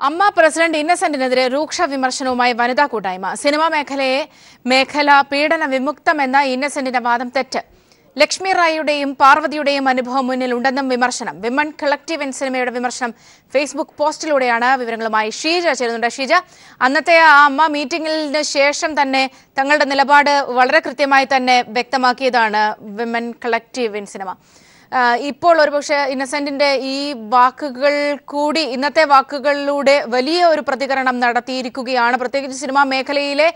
അമ്മ പ്രസിഡന്റ് ഇന്നസെന്റിനെതിരെ രൂക്ഷ വിമർശനവുമായി വനിതാ കൂട്ടായ്മ. സിനിമാ മേഖല പീഡന വിമുക്തമെന്ന ഇന്നസെന്റിന്റെ വാദം തെറ്റ്. ലക്ഷ്മി റായിയുടെയും പാർവതിയുടെയും അനുഭവം മുന്നിലുണ്ടെന്നും വിമർശനം. വിമൺ കളക്ടീവ് ഇൻ സിനിമയുടെ വിമർശനം ഫേസ്ബുക്ക് പോസ്റ്റിലൂടെയാണ്. വിവരങ്ങളുമായി ഷീജ ചേരുന്നുണ്ട്. ഷീജ, അന്നത്തെ ആ അമ്മ മീറ്റിംഗിന് ശേഷം തന്നെ തങ്ങളുടെ നിലപാട് വളരെ കൃത്യമായി തന്നെ വ്യക്തമാക്കിയതാണ് വിമൺ കളക്ടീവ് ഇൻ സിനിമ. ഇപ്പോൾ ഒരുപക്ഷെ ഇന്നസെന്റിന്റെ ഈ വാക്കുകൾ കൂടി ഇന്നത്തെ വാക്കുകളിലൂടെ വലിയ ഒരു പ്രതികരണം നടത്തിയിരിക്കുകയാണ്. പ്രത്യേകിച്ച് സിനിമാ മേഖലയിലെ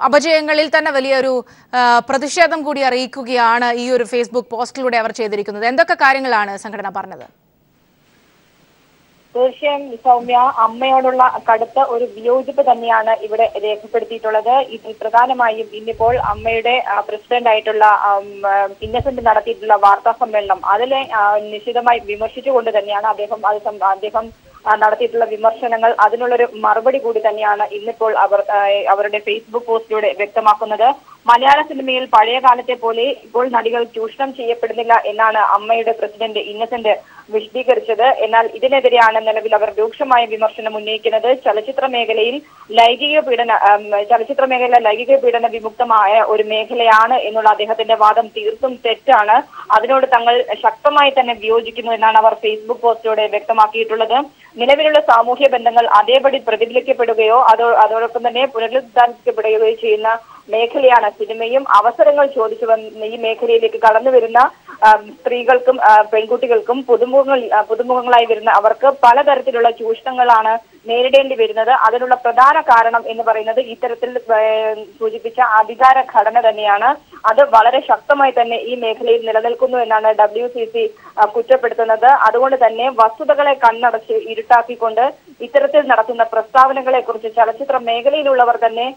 അപജയങ്ങളിൽ തന്നെ വലിയൊരു പ്രതിഷേധം കൂടി അറിയിക്കുകയാണ് ഈ ഒരു ഫേസ്ബുക്ക് പോസ്റ്റിലൂടെ അവർ ചെയ്തിരിക്കുന്നത്. എന്തൊക്കെ കാര്യങ്ങളാണ് സംഘടന പറഞ്ഞത്? തീർച്ചയായും സൗമ്യ, അമ്മയോടുള്ള കടുത്ത ഒരു വിയോജിപ്പ് തന്നെയാണ് ഇവിടെ രേഖപ്പെടുത്തിയിട്ടുള്ളത്. ഇതിൽ പ്രധാനമായും ഇന്നിപ്പോൾ അമ്മയുടെ പ്രസിഡന്റ് ആയിട്ടുള്ള ഇന്നസെന്റ് നടത്തിയിട്ടുള്ള വാർത്താ സമ്മേളനം അതിലെ നിശിതമായി വിമർശിച്ചുകൊണ്ട് തന്നെയാണ് അദ്ദേഹം നടത്തിയിട്ടുള്ള വിമർശനങ്ങൾ. അതിനുള്ളൊരു മറുപടി കൂടി തന്നെയാണ് ഇന്നിപ്പോൾ അവരുടെ ഫേസ്ബുക്ക് പോസ്റ്റിലൂടെ വ്യക്തമാക്കുന്നത്. മലയാള സിനിമയിൽ പഴയ കാലത്തെ പോലെ ഇപ്പോൾ നടികൾ ചൂഷണം ചെയ്യപ്പെടുന്നില്ല എന്നാണ് അമ്മയുടെ പ്രസിഡന്റ് ഇന്നസെന്റ് വിശദീകരിച്ചത്. എന്നാൽ ഇതിനെതിരെയാണ് നിലവിൽ അവർ രൂക്ഷമായ വിമർശനം ഉന്നയിക്കുന്നത്. ചലച്ചിത്ര മേഖല ലൈംഗിക പീഡന വിമുക്തമായ ഒരു മേഖലയാണ് എന്നുള്ള അദ്ദേഹത്തിന്റെ വാദം തീർത്തും തെറ്റാണ്. അതിനോട് തങ്ങൾ ശക്തമായി തന്നെ വിയോജിക്കുന്നു എന്നാണ് അവർ ഫേസ്ബുക്ക് പോസ്റ്റിലൂടെ വ്യക്തമാക്കിയിട്ടുള്ളത്. നിലവിലുള്ള സാമൂഹ്യ ബന്ധങ്ങൾ അതേപടി പ്രതിഫലിക്കപ്പെടുകയോ അതോടൊപ്പം തന്നെ പുനരുദ്ധാരിക്കപ്പെടുകയോ ചെയ്യുന്ന മേഖലയാണ് സിനിമയും. അവസരങ്ങൾ ചോദിച്ചു വന്ന ഈ മേഖലയിലേക്ക് കടന്നു വരുന്ന സ്ത്രീകൾക്കും പെൺകുട്ടികൾക്കും പുതുമുഖങ്ങളായി വരുന്ന അവർക്ക് പലതരത്തിലുള്ള ചൂഷണങ്ങളാണ് നേരിടേണ്ടി വരുന്നത്. അതിനുള്ള പ്രധാന കാരണം എന്ന് പറയുന്നത് ഇത്തരത്തിൽ സൂചിപ്പിച്ച അധികാര ഘടന തന്നെയാണ്. അത് വളരെ ശക്തമായി തന്നെ ഈ മേഖലയിൽ നിലനിൽക്കുന്നു എന്നാണ് WCC കുറ്റപ്പെടുത്തുന്നത്. അതുകൊണ്ട് തന്നെ വസ്തുതകളെ കണ്ണടച്ച് ഇരുട്ടാക്കിക്കൊണ്ട് ഇത്തരത്തിൽ നടത്തുന്ന പ്രസ്താവനകളെ കുറിച്ച് ചലച്ചിത്ര മേഖലയിലുള്ളവർ തന്നെ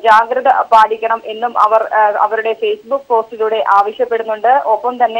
ജാഗ്രത പാലിക്കണം എന്നും അവർ അവരുടെ ഫേസ്ബുക്ക് പോസ്റ്റിലൂടെ ആവശ്യപ്പെടുന്നുണ്ട്. ഒപ്പം തന്നെ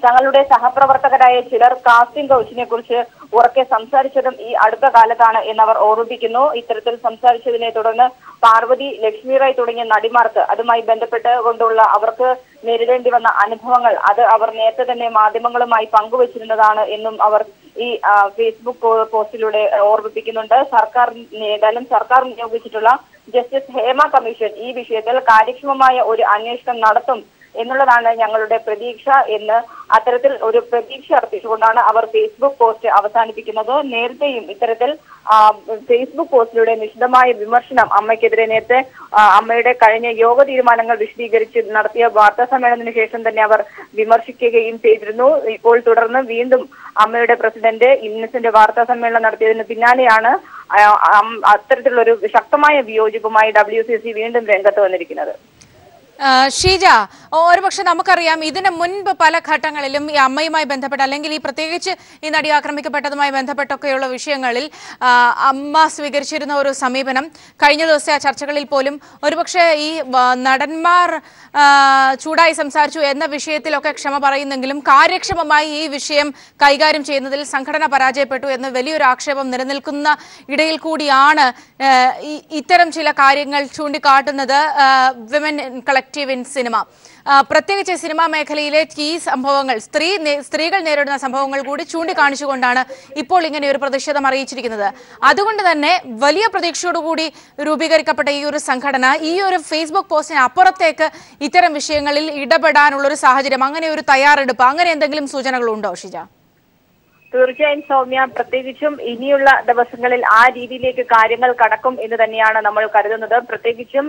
തങ്ങളുടെ സഹപ്രവർത്തകരായ ചിലർ കാസ്റ്റിംഗ് കൗച്ചിനെ കുറിച്ച് ഉറക്കെ സംസാരിച്ചതും ഈ അടുത്ത കാലത്താണ് എന്നവർ ഓർമ്മിപ്പിക്കുന്നു. ഇത്തരത്തിൽ സംസാരിച്ചതിനെ തുടർന്ന് പാർവതി, ലക്ഷ്മി റായ് തുടങ്ങിയ നടിമാർക്ക് അതുമായി ബന്ധപ്പെട്ട് കൊണ്ടുള്ള അവർക്ക് നേരിടേണ്ടി വന്ന അനുഭവങ്ങൾ അത് അവർ നേരത്തെ തന്നെ മാധ്യമങ്ങളുമായി പങ്കുവച്ചിരുന്നതാണ് എന്നും അവർ ഈ ഫേസ്ബുക്ക് പോസ്റ്റിലൂടെ ഓർമ്മിപ്പിക്കുന്നുണ്ട്. സർക്കാർ നിയോഗിച്ചിട്ടുള്ള ജസ്റ്റിസ് ഹേമ കമ്മീഷൻ ഈ വിഷയത്തിൽ കാര്യക്ഷമമായ ഒരു അന്വേഷണം നടത്തും എന്നുള്ളതാണ് ഞങ്ങളുടെ പ്രതീക്ഷ എന്ന് അത്തരത്തിൽ ഒരു പ്രതീക്ഷ അർപ്പിച്ചുകൊണ്ടാണ് അവർ ഫേസ്ബുക്ക് പോസ്റ്റ് അവസാനിപ്പിക്കുന്നത്. നേരത്തെയും ഇത്തരത്തിൽ ഫേസ്ബുക്ക് പോസ്റ്റിലൂടെ നിശിതമായ വിമർശനം അമ്മയ്ക്കെതിരെ നേരത്തെ അമ്മയുടെ കഴിഞ്ഞ യോഗ തീരുമാനങ്ങൾ വിശദീകരിച്ച് നടത്തിയ വാർത്താ സമ്മേളനത്തിന് ശേഷം തന്നെ അവർ വിമർശിക്കുകയും ചെയ്തിരുന്നു. ഇപ്പോൾ തുടർന്ന് വീണ്ടും അമ്മയുടെ പ്രസിഡന്റ് ഇന്നസെന്റ് വാർത്താ സമ്മേളനം നടത്തിയതിന് പിന്നാലെയാണ് അത്തരത്തിലുള്ള ഒരു ശക്തമായ വിയോജിപ്പുമായി WCC വീണ്ടും രംഗത്ത് വന്നിരിക്കുന്നത്. ഷീജ, ഒരുപക്ഷെ നമുക്കറിയാം ഇതിന് മുൻപ് പല ഘട്ടങ്ങളിലും ഈ അമ്മയുമായി ബന്ധപ്പെട്ട് അല്ലെങ്കിൽ ഈ പ്രത്യേകിച്ച് ഈ നടി ആക്രമിക്കപ്പെട്ടതുമായി ബന്ധപ്പെട്ടൊക്കെയുള്ള വിഷയങ്ങളിൽ അമ്മ സ്വീകരിച്ചിരുന്ന ഒരു സമീപനം കഴിഞ്ഞ ദിവസത്തെ ആ ചർച്ചകളിൽ പോലും ഒരുപക്ഷെ ഈ നടന്മാർ ചൂടായി സംസാരിച്ചു എന്ന വിഷയത്തിലൊക്കെ ക്ഷമ പറയുന്നെങ്കിലും കാര്യക്ഷമമായി ഈ വിഷയം കൈകാര്യം ചെയ്യുന്നതിൽ സംഘടന പരാജയപ്പെട്ടു എന്ന് വലിയൊരു ആക്ഷേപം നിലനിൽക്കുന്ന ഇടയിൽ കൂടിയാണ് ഇത്തരം ചില കാര്യങ്ങൾ ചൂണ്ടിക്കാട്ടുന്നത് വിമൻ കളക്ടീവ് ഇൻ സിനിമ. പ്രത്യേകിച്ച് സിനിമാ മേഖലയിലെ ഈ സംഭവങ്ങൾ സ്ത്രീകൾ നേരിടുന്ന സംഭവങ്ങൾ കൂടി ചൂണ്ടിക്കാണിച്ചുകൊണ്ടാണ് ഇപ്പോൾ ഇങ്ങനെ ഒരു പ്രതിഷേധം അറിയിച്ചിരിക്കുന്നത്. അതുകൊണ്ട് തന്നെ വലിയ പ്രതീക്ഷയോടുകൂടി രൂപീകരിക്കപ്പെട്ട ഈ ഒരു സംഘടന ഈ ഒരു ഫേസ്ബുക്ക് പോസ്റ്റിന് അപ്പുറത്തേക്ക് ഇത്തരം വിഷയങ്ങളിൽ ഇടപെടാനുള്ളൊരു സാഹചര്യം, അങ്ങനെ ഒരു തയ്യാറെടുപ്പ്, അങ്ങനെ എന്തെങ്കിലും സൂചനകളുണ്ടോ ഷിജ? തീർച്ചയായും സൗമ്യ, പ്രത്യേകിച്ചും ഇനിയുള്ള ദിവസങ്ങളിൽ ആ രീതിയിലേക്ക് കാര്യങ്ങൾ കടക്കും എന്ന് തന്നെയാണ് നമ്മൾ കരുതുന്നത്. പ്രത്യേകിച്ചും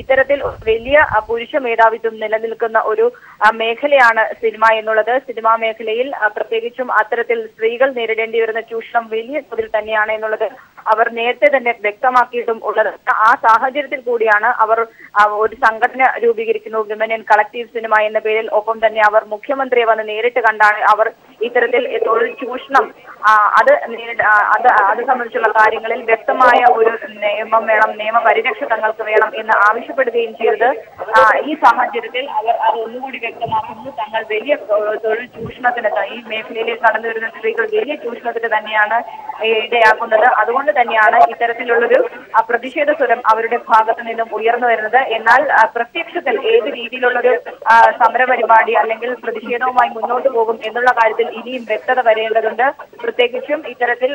ഇത്തരത്തിൽ വലിയ പുരുഷ മേധാവിത്വം നിലനിൽക്കുന്ന ഒരു മേഖലയാണ് സിനിമ എന്നുള്ളത്. സിനിമാ മേഖലയിൽ പ്രത്യേകിച്ചും അത്തരത്തിൽ സ്ത്രീകൾ നേരിടേണ്ടി വരുന്ന ചൂഷണം വലിയ തോതിൽ തന്നെയാണ് എന്നുള്ളത് അവർ നേരത്തെ തന്നെ വ്യക്തമാക്കിയിട്ടും ഉള്ളത്. ആ സാഹചര്യത്തിൽ കൂടിയാണ് അവർ ഒരു സംഘടന രൂപീകരിക്കുന്നു, വിമൻ ഇൻ കളക്ടീവ് സിനിമ എന്ന പേരിൽ. ഒപ്പം തന്നെ അവർ മുഖ്യമന്ത്രിയെ വന്ന് നേരിട്ട് കണ്ടാണ് അവർ ഇത്തരത്തിൽ തൊഴിൽ ചൂഷണം അത് സംബന്ധിച്ചുള്ള കാര്യങ്ങളിൽ വ്യക്തമായ ഒരു നിയമം വേണം, നിയമപരിരക്ഷ തങ്ങൾക്ക് വേണം എന്ന് ആവശ്യപ്പെടുകയും ചെയ്തത്. ഈ സാഹചര്യത്തിൽ അവർ അത് ഒന്നുകൂടി വ്യക്തമാക്കുന്നു. തങ്ങൾ വലിയ തൊഴിൽ ചൂഷണത്തിന്, ഈ മേഖലയിലേക്ക് കടന്നു വരുന്ന സ്ത്രീകൾ വലിയ ചൂഷണത്തിന് തന്നെയാണ് ഇടയാക്കുന്നത്. അതുകൊണ്ട് തന്നെയാണ് ഇത്തരത്തിലുള്ളൊരു പ്രതിഷേധ സ്വരം അവരുടെ ഭാഗത്തു നിന്നും ഉയർന്നു വരുന്നത്. എന്നാൽ പ്രത്യക്ഷത്തിൽ ഏത് രീതിയിലുള്ളൊരു സമരപരിപാടി അല്ലെങ്കിൽ പ്രതിഷേധവുമായി മുന്നോട്ട് പോകും എന്നുള്ള കാര്യത്തിൽ ഇനിയും വ്യക്തത വരേണ്ടതുണ്ട്. പ്രത്യേകിച്ചും ഇത്തരത്തിൽ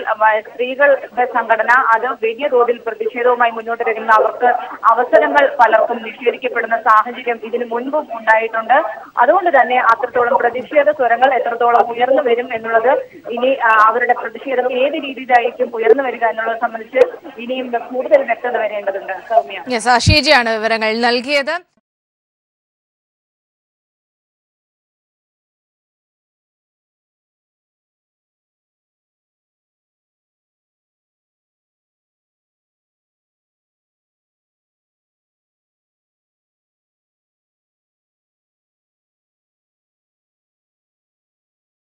സ്ത്രീകളുടെ സംഘടന അത് വലിയ തോതിൽ പ്രതിഷേധവുമായി മുന്നോട്ട് വരുന്ന അവർക്ക് അവസരങ്ങൾ പലർക്കും നിഷേധിക്കപ്പെടുന്ന സാഹചര്യം ഇതിനു മുൻപും ഉണ്ടായിട്ടുണ്ട്. അതുകൊണ്ട് തന്നെ അത്രത്തോളം പ്രതിഷേധ സ്വരങ്ങൾ എത്രത്തോളം ഉയർന്നു വരും എന്നുള്ളത് ഇനി അവരുടെ പ്രതിഷേധം ഏത് രീതിയിലായിരിക്കും ഉയർന്നു വരിക എന്നുള്ളത് സംബന്ധിച്ച് ഇനിയും കൂടുതൽ വ്യക്തത വരേണ്ടതുണ്ട്. സൗമ്യ, ഷീജയാണ് വിവരങ്ങൾ നൽകിയത്.